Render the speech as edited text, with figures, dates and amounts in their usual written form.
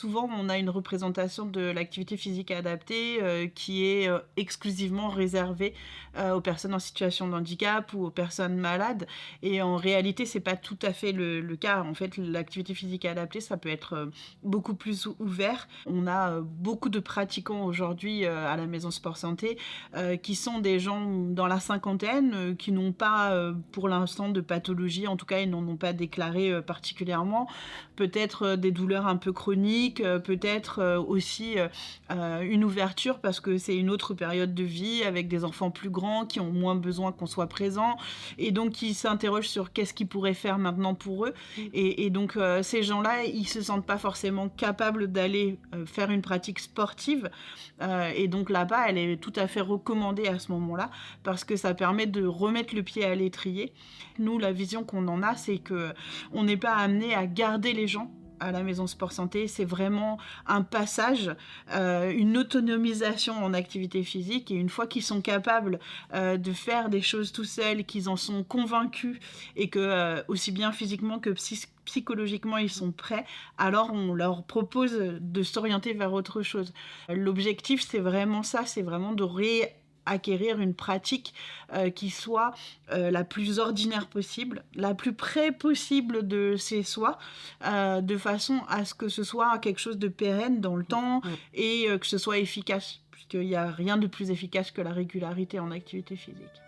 souvent, on a une représentation de l'activité physique adaptée, qui est, exclusivement réservée, aux personnes en situation de handicap ou aux personnes malades et en réalité, c'est pas tout à fait le cas. En fait, l'activité physique adaptée, ça peut être, beaucoup plus ouvert. On a, beaucoup de pratiquants aujourd'hui, à la maison sport santé, qui sont des gens dans la cinquantaine, qui n'ont pas, pour l'instant de pathologie, en tout cas, ils n'en ont pas déclaré, particulièrement. Peut-être, des douleurs un peu chroniques, peut-être, aussi, une ouverture parce que c'est une autre période de vie avec des enfants plus grands qui ont moins besoin qu'on soit présent et donc qui s'interrogent sur qu'est-ce qu'ils pourraient faire maintenant pour eux et donc ces gens-là, ils se sentent pas forcément capables d'aller, faire une pratique sportive, et donc là-bas, elle est tout à fait recommandée à ce moment-là parce que ça permet de remettre le pied à l'étrier. Nous, la vision qu'on en a, c'est qu'on n'est pas amené à garder les gens à la maison sport santé, c'est vraiment un passage, une autonomisation en activité physique et une fois qu'ils sont capables, de faire des choses tout seuls, qu'ils en sont convaincus et que, aussi bien physiquement que psychologiquement ils sont prêts, alors on leur propose, de s'orienter vers autre chose. L'objectif, c'est vraiment ça, c'est vraiment de acquérir une pratique, qui soit, la plus ordinaire possible, la plus près possible de chez soi, de façon à ce que ce soit quelque chose de pérenne dans le temps et que ce soit efficace. Puisqu'il y a rien de plus efficace que la régularité en activité physique.